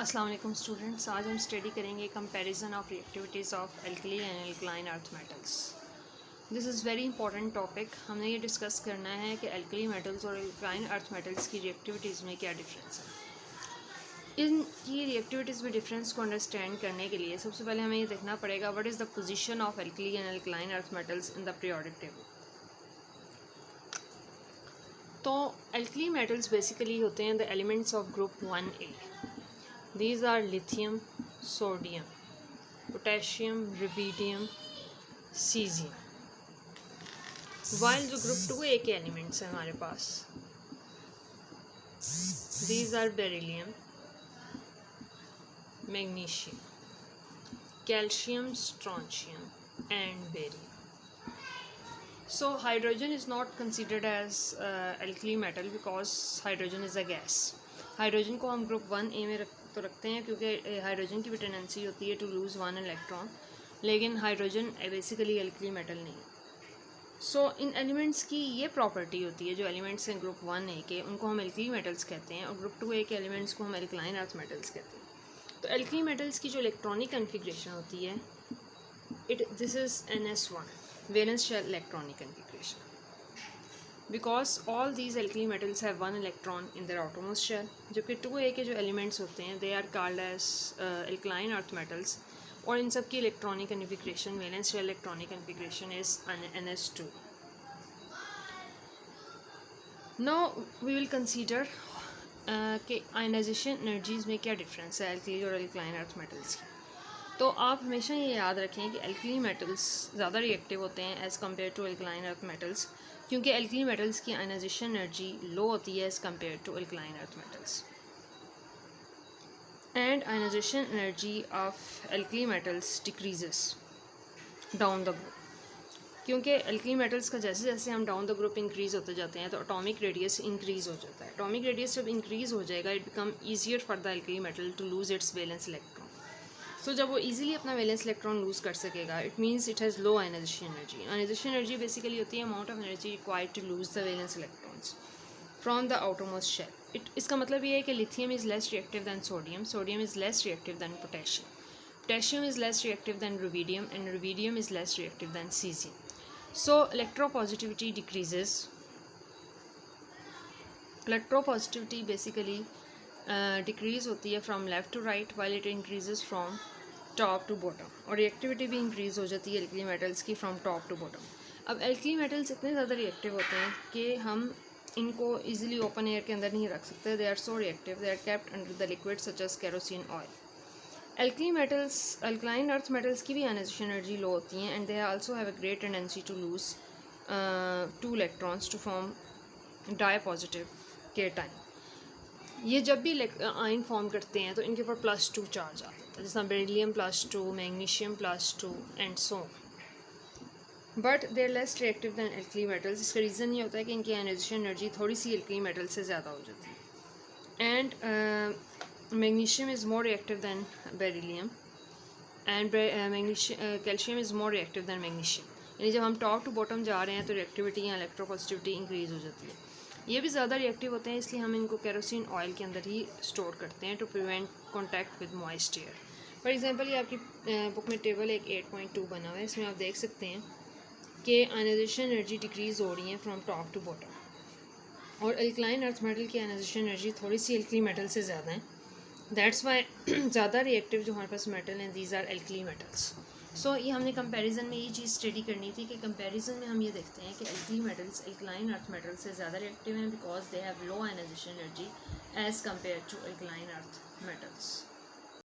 अस्सलाम वालेकुम स्टूडेंट्स, आज हम स्टडी करेंगे comparison of reactivities of alkali and alkaline earth metals. This is very important topic. हमने ये डिस्कस करना है कि एल्कली मेटल्स और एल्कलाइन अर्थ मेटल्स की रिएक्टिविटीज़ में क्या डिफरेंस है। इनकी रिएक्टिविटीज़ में डिफरेंस को अंडरस्टैंड करने के लिए सबसे पहले हमें ये देखना पड़ेगा what is the position of alkali and alkaline earth metals in the periodic table. तो एल्कली मेटल्स बेसिकली होते हैं the elements of group 1A। These are lithium, sodium, potassium, rubidium, cesium. While जो ग्रुप 2A के elements हैं हमारे पास, these are beryllium, magnesium, calcium, strontium, and barium. So hydrogen is not considered as alkali metal because hydrogen is a gas. Hydrogen को हम group 1A में रखते हैं क्योंकि हाइड्रोजन की भी टेंडेंसी होती है टू लूज़ 1 इलेक्ट्रॉन, लेकिन हाइड्रोजन बेसिकली एल्कली मेटल नहीं। सो इन एलिमेंट्स की ये प्रॉपर्टी होती है, जो एलिमेंट्स हैं ग्रुप 1A के उनको हम एल्कली मेटल्स कहते हैं और ग्रुप 2A के एलिमेंट्स को हम एल्कलाइन अर्थ मेटल्स कहते हैं। तो एल्कली मेटल्स की जो इलेक्ट्रॉनिक कन्फिग्रेशन होती है this is NS1 valence shell electronic configuration, because all these alkali metals have 1 electron in their outermost shell, जबकि 2A के जो एलिमेंट्स होते हैं they are called as alkaline earth metals, और इन सब की electronic configuration valence shell electronic configuration is NS2। Now we will consider कि आयनाइजेशन एनर्जीज़ में क्या डिफरेंस है एल्कली और एल्कलाइन अर्थ मेटल्स की। तो आप हमेशा ये याद रखें कि एल्कली मेटल्स ज़्यादा रिएक्टिव होते हैं as compare to alkaline earth metals, क्योंकि एल्कली मेटल्स की आयनाइजेशन एनर्जी लो होती है as compare to alkaline earth metals. And ionization energy of alkali metals decreases down the group, क्योंकि एल्कली मेटल्स का जैसे जैसे हम डाउन द ग्रुप इंक्रीज़ होते जाते हैं तो एटॉमिक रेडियस इंक्रीज़ हो जाता है। एटॉमिक रेडियस जब इंक्रीज़ हो जाएगा it become easier for the alkali metal to lose its valence electron. So जब वो इजीली अपना वैलेंस इलेक्ट्रॉन लूज़ कर सकेगा it means it has low ionization energy. Ionisation energy basically होती है amount of energy required to lose the valence electrons from the outermost shell. इसका मतलब ये है कि lithium is less reactive than sodium, sodium is less reactive than potassium, potassium is less reactive than rubidium, and rubidium is less reactive than caesium. So electropositivity decreases. Electropositivity basically decrease होती है from left to right while it increases from top to bottom, और reactivity भी increase हो जाती है alkali metals की from top to bottom. अब alkali metals इतने ज़्यादा रिएक्टिव होते हैं कि हम इनको ईजिली ओपन एयर के अंदर नहीं रख सकते। They are so reactive, they are kept under the liquid such as kerosene oil. Alkali metals alkaline earth metals की भी आयनाइजेशन एनर्जी लो होती हैं and they also have a great tendency to lose 2 electrons to form dipositive के time. ये जब भी ion form करते हैं तो इनके ऊपर +2 चार्ज आता है, जैसा beryllium +2, magnesium +2 and so, but they are less reactive than alkali metals. इसका रीज़न ये होता है कि इनकी आयनाइजेशन एनर्जी थोड़ी सी एल्कली मेटल से ज़्यादा हो जाती है। And magnesium is more reactive than beryllium, and calcium is more reactive than magnesium. यानी जब हम टॉप टू बॉटम जा रहे हैं तो रिएक्टिविटी या इलेक्ट्रोपॉजिटिविटी इंक्रीज़ हो जाती है। ये भी ज़्यादा रिएक्टिव होते हैं इसलिए हम इनको केरोसिन ऑयल के अंदर ही स्टोर करते हैं to prevent contact with moist air. For example ये आपकी बुक में टेबल एक 8.2 बना हुआ है, इसमें आप देख सकते हैं कि आयनाइजेशन एनर्जी डिक्रीज़ हो रही है फ्रॉम टॉप टू बॉटम, और एल्कलाइन अर्थ मेटल की आयनाइजेशन एनर्जी थोड़ी सी एल्कली मेटल से ज़्यादा है। दैट्स वाई ज़्यादा रिएक्टिव जो हमारे पास मेटल हैं दीज आर एल्कली मेटल्स। सो ये हमने कंपैरिजन में ये चीज़ स्टडी करनी थी कि कंपैरिजन में हम ये देखते हैं कि alkali metals alkaline earth metals से ज़्यादा रिएक्टिव हैं because they have low ionization energy as compare to alkaline earth metals.